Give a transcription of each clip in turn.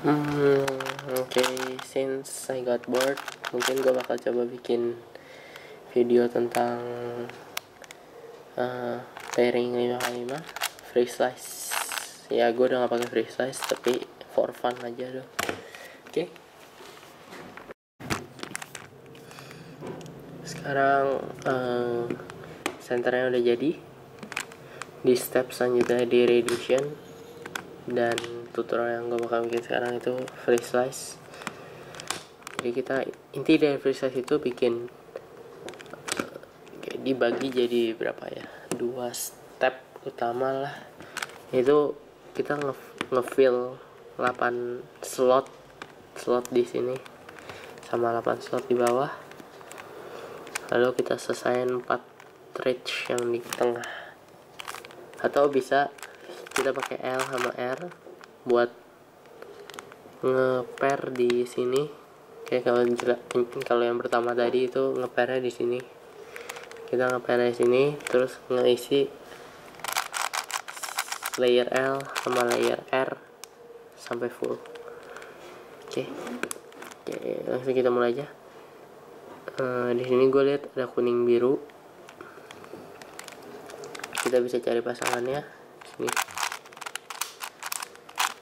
Hmm, oke, since I got bored, mungkin gue bakal coba bikin video tentang pairing 5x5 free slice. Ya, gue udah gak pakai free slice, tapi for fun aja dong. Oke. Sekarang senternya udah jadi. Di step selanjutnya di reduction, dan tutorial yang gue bakal bikin sekarang itu free slice. Jadi inti dari free slice itu bikin dibagi jadi berapa ya, 2 step utama lah. Itu kita ngefill 8 slot di sini sama 8 slot di bawah, lalu kita selesaiin 4 reach yang di tengah, atau bisa kita pakai L sama R buat ngepair di sini. Kayak kalau yang pertama tadi itu ngepairnya di sini, kita ngepair di sini, terus ngeisi layer L sama layer R sampai full. Oke, langsung kita mulai aja. Di sini gue lihat ada kuning biru, kita bisa cari pasangannya sini.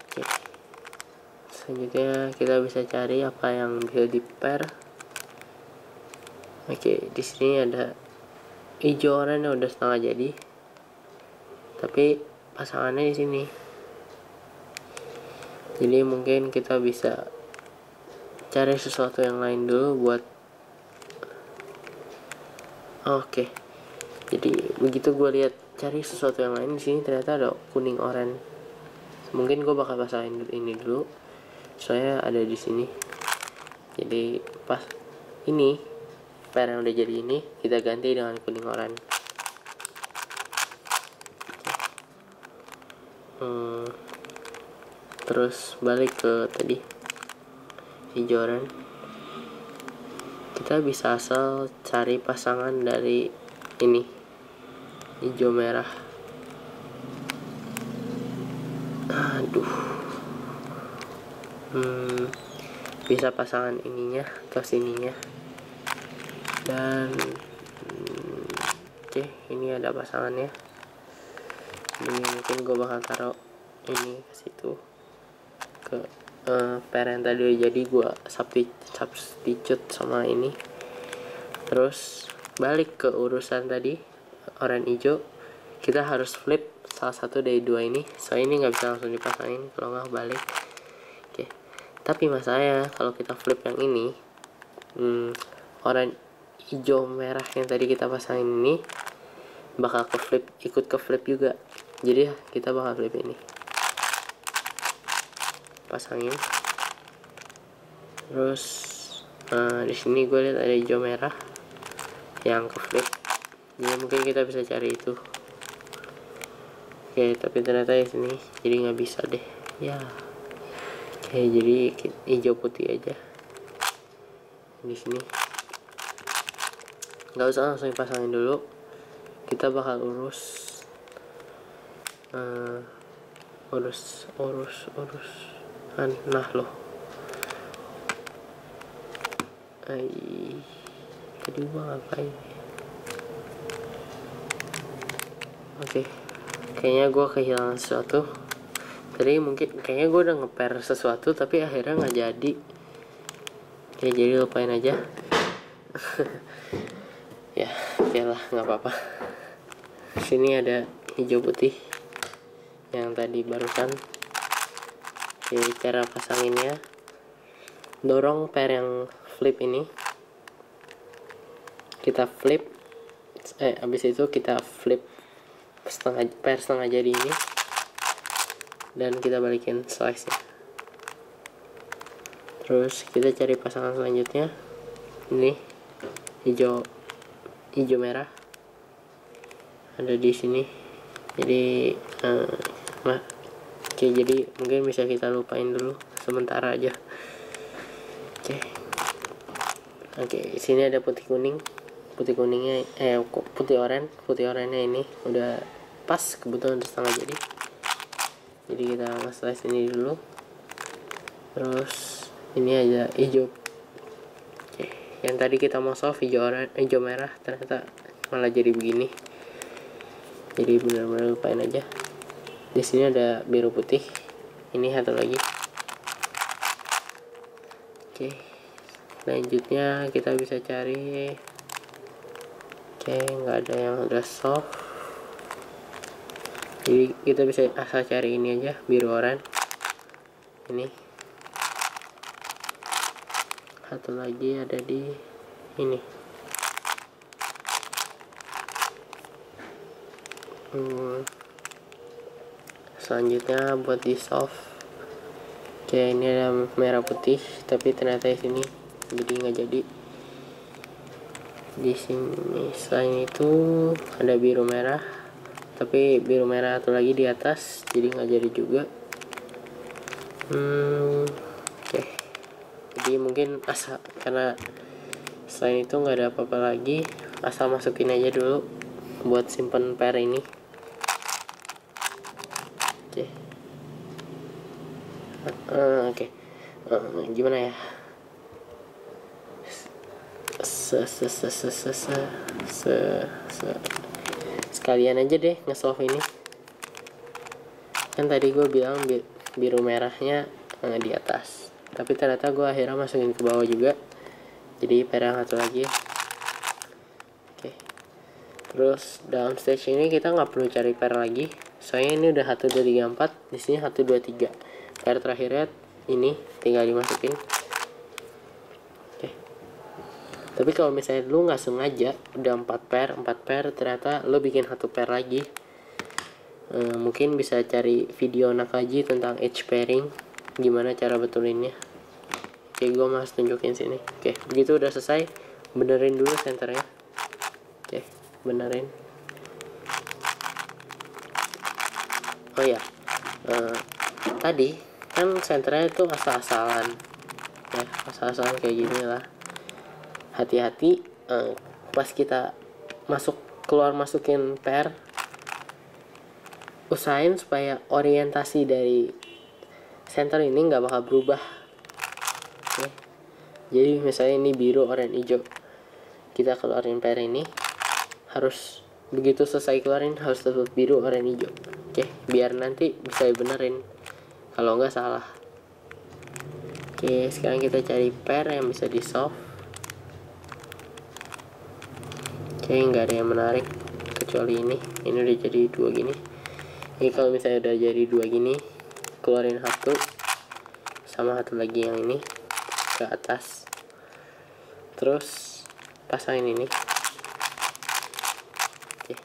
Oke, selanjutnya kita bisa cari apa yang bisa di pair. Oke, di sini ada hijau oranye yang udah setengah jadi, tapi pasangannya di sini. Jadi mungkin kita bisa cari sesuatu yang lain dulu buat. Oke, jadi begitu gue lihat cari sesuatu yang lain, di sini ternyata ada kuning oranye. Mungkin gue bakal pasangin ini dulu, soalnya ada di sini. Jadi pas ini pair yang udah jadi ini kita ganti dengan kuning oranye. Terus balik ke tadi hijau oranye, kita bisa asal cari pasangan dari ini hijau merah. Bisa pasangan ininya atau sininya, dan oke, ini ada pasangannya. Ini mungkin gue bakal taruh ini ke situ, ke pair yang tadi jadi gue substitute sama ini. Terus balik ke urusan tadi oranye hijau, kita harus flip salah satu dari dua ini, soalnya ini nggak bisa langsung dipasangin kalau nggak balik. Oke, tapi masalahnya kalau kita flip yang ini, oranye hijau merah yang tadi kita pasangin ini bakal ikut ke flip juga. Jadi kita bakal flip ini, pasangin. Terus di sini gue lihat ada hijau merah yang ke flip, jadi mungkin kita bisa cari itu. Oke, tapi ternyata di sini jadi nggak bisa deh ya. Oke, jadi hijau putih aja di sini, nggak usah langsung pasangin dulu, kita bakal urus nah loh, tadi gua ngapain? Oke, kayaknya gua kehilangan sesuatu. Tadi mungkin kayaknya gua udah ngepair sesuatu tapi akhirnya nggak jadi. Oke, jadi lupain aja. Ya, oke lah, nggak apa-apa. Sini ada hijau putih yang tadi barusan. Jadi cara pasanginnya, dorong pair yang flip ini, kita flip, abis itu kita flip pair setengah jadi ini, dan kita balikin slice nya. Terus kita cari pasangan selanjutnya, ini hijau merah ada di sini. Jadi oke, jadi mungkin bisa kita lupain dulu sementara aja. Oke, sini ada putih kuningnya, putih oranye ini udah pas, kebetulan udah setengah jadi kita nge-slice ini dulu. Terus ini aja hijau. Oke, yang tadi kita mau solve hijau merah, ternyata malah jadi begini. Jadi benar-benar lupain aja. Di sini ada biru putih. Ini satu lagi. Oke, selanjutnya kita bisa cari. Oke, nggak ada yang udah soft, jadi kita bisa asal cari ini aja, biru oranye. Ini satu lagi ada di ini. Selanjutnya buat di soft. Oke, ini ada merah putih, tapi ternyata di sini jadi nggak jadi. Di sini selain itu ada biru merah, tapi biru merah atau lagi di atas, jadi nggak jadi juga. Oke, jadi mungkin asal, karena selain itu nggak ada apa-apa lagi, asal masukin aja dulu buat simpen pair ini. Oke, gimana ya, sekalian aja deh nge-solve ini. Kan tadi gue bilang biru merahnya di atas, tapi ternyata gue akhirnya masukin ke bawah juga, jadi pair yang satu lagi. Oke, terus dalam stage ini kita nggak perlu cari pair lagi, soalnya ini udah 1, 2, 3, 4, di sini 1, 2, 3. Pair terakhirnya ini tinggal dimasukin. Oke, tapi kalau misalnya lu nggak sengaja udah 4 pair, ternyata lu bikin 1 pair lagi, mungkin bisa cari video Nakaji tentang edge pairing, gimana cara betulinnya. Oke, gue mas tunjukin sini. Oke, begitu udah selesai, benerin dulu senternya. Oke, benerin. Oh ya, tadi kan senternya itu asal-asalan ya, asal-asalan kayak gini lah. Hati-hati pas kita keluar masukin pair, usahain supaya orientasi dari center ini nggak bakal berubah. Oke, jadi misalnya ini biru, oranye, hijau, kita keluarin pair ini harus begitu selesai keluarin harus tetap biru, oranye, hijau. Oke, biar nanti bisa benerin kalau nggak salah. Oke, sekarang kita cari pair yang bisa di solve. Oke, nggak ada yang menarik kecuali ini udah jadi 2 gini. Ini kalau misalnya udah jadi 2 gini, keluarin 1 sama 1 lagi yang ini ke atas, terus pasangin ini. Oke,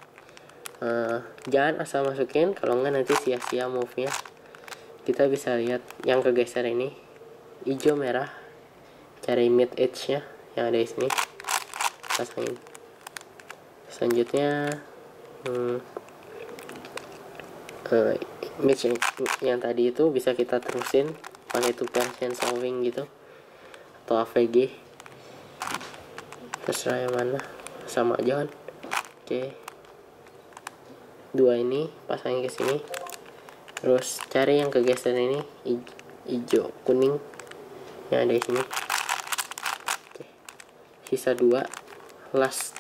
jangan asal masukin, kalau nggak nanti sia-sia move nya. Kita bisa lihat yang kegeser ini hijau merah, cari mid edge nya yang ada di sini, pasangin. Selanjutnya match yang tadi itu bisa kita terusin pakai two pair solving gitu atau AVG, terserah yang mana, sama aja kan. Oke, 2 ini pasangin ke sini, terus cari yang kegeser ini hijau kuning yang ada di sini. Oke, sisa 2 last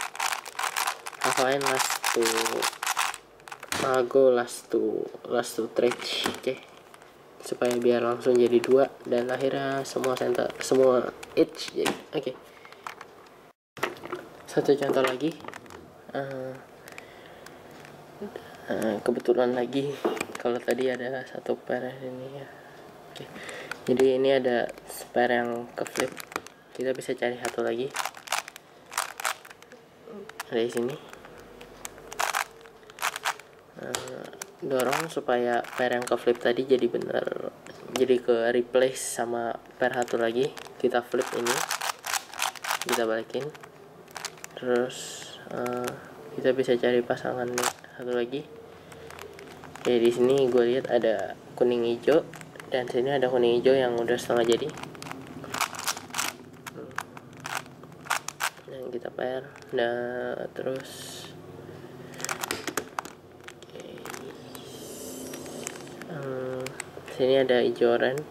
to stretch. Oke, supaya biar langsung jadi 2 dan akhirnya semua edge jadi. Oke, satu contoh lagi, kebetulan lagi kalau tadi ada 1 pair ini ya. Oke, jadi ini ada pair yang ke flip, kita bisa cari 1 lagi ada di sini. Dorong supaya pair yang ke flip tadi jadi bener, jadi ke replace sama pair 1 lagi. Kita flip ini, kita balikin, terus kita bisa cari pasangan 1 lagi. Oke, di sini gue lihat ada kuning hijau dan sini ada kuning hijau yang udah setengah jadi. Dan kita pair, nah terus sini ada hijau oranye,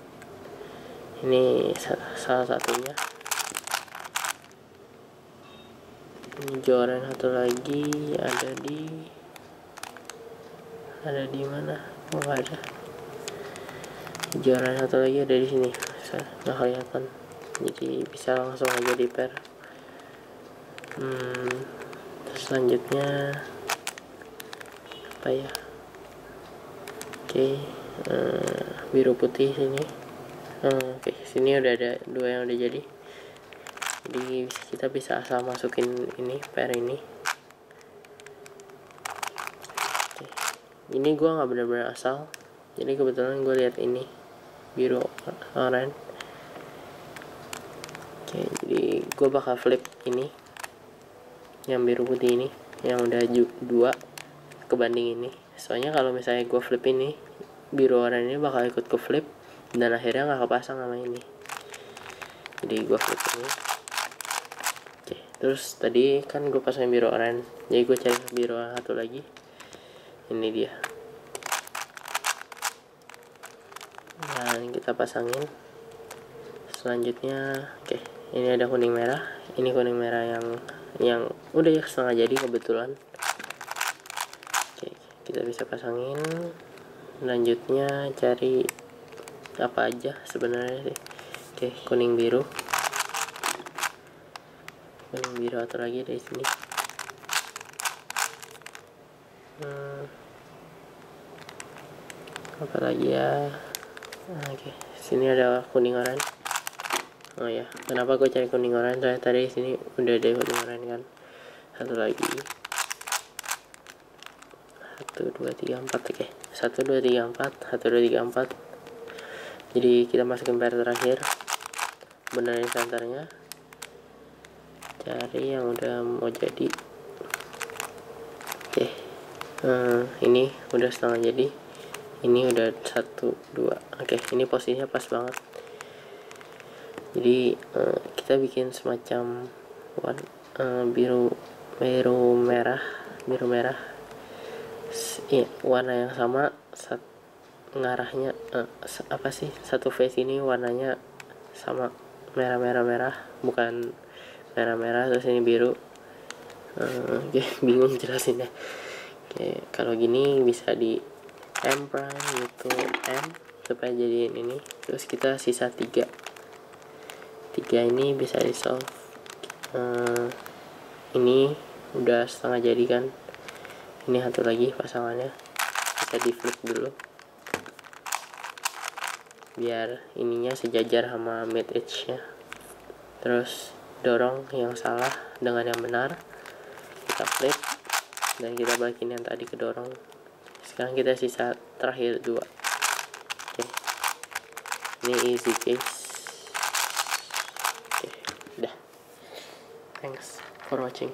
Ini salah satunya. Ini joran satu lagi ada di mana? Oh, nggak ada. Joran satu lagi ada di sini, nggak kelihatan, jadi bisa langsung aja di pair. Terus selanjutnya apa ya? Oke, biru putih sini. Oke, sini udah ada 2 yang udah jadi kita bisa asal masukin ini pair ini. Oke, ini gua nggak benar-benar asal, jadi kebetulan gue lihat ini biru oranye. Oke, jadi gue bakal flip ini yang biru putih ini yang udah 2 kebanding ini. Soalnya kalau misalnya gue flip ini, biru oranye ini bakal ikut ke flip dan akhirnya nggak kepasang sama ini. Jadi gue flip ini. Oke, terus tadi kan gue pasang biru oranye, jadi gue cari biru satu lagi. Ini dia. Dan kita pasangin. Selanjutnya, oke, ini ada kuning merah. Ini kuning merah yang udah ya setengah jadi kebetulan. Oke, kita bisa pasangin. Lanjutnya cari apa aja sebenarnya sih. Oke, kuning biru atau lagi dari sini. Apa lagi ya? Oke, sini ada kuning oranye. Oh ya, kenapa gue cari kuning oranye? Soalnya tadi sini udah ada kuning oranye kan. Satu lagi. 1 2 3 4. Oke, 1 2 3 4. 1 2 3 4. Jadi kita masukin pair terakhir, benerin senternya, cari yang udah mau jadi. Oke, ini udah setengah jadi. Ini udah 1 2. Oke, ini posisinya pas banget. Jadi kita bikin semacam biru merah ya, warna yang sama, ngarahnya apa sih, satu face ini warnanya sama, merah, bukan merah terus ini biru. Oke, bingung jelasinnya. Oke, kalau gini bisa di M prime gitu, M supaya jadiin ini. Terus kita sisa 3 ini bisa di solve. Ini udah setengah jadi kan. Ini satu lagi pasangannya bisa di flip dulu biar ininya sejajar sama mid edge nya. Terus dorong yang salah dengan yang benar, kita flip dan kita balikin yang tadi ke dorong. Sekarang kita sisa terakhir 2. Oke, ini easy case. Oke, udah. Thanks for watching.